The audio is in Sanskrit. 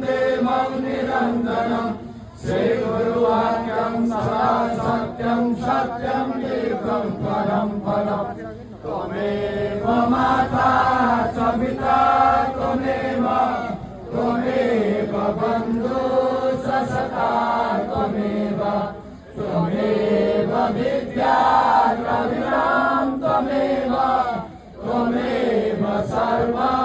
देवं निरञ्जनं श्रीगुरुवाक्यं सदा सत्यं सत्यं दीर्घं परं पदम् त्वमेव माता च पिता त्वमेव बन्धुः सखा त्वमेव विद्या द्रविणां त्वमेव सर्वं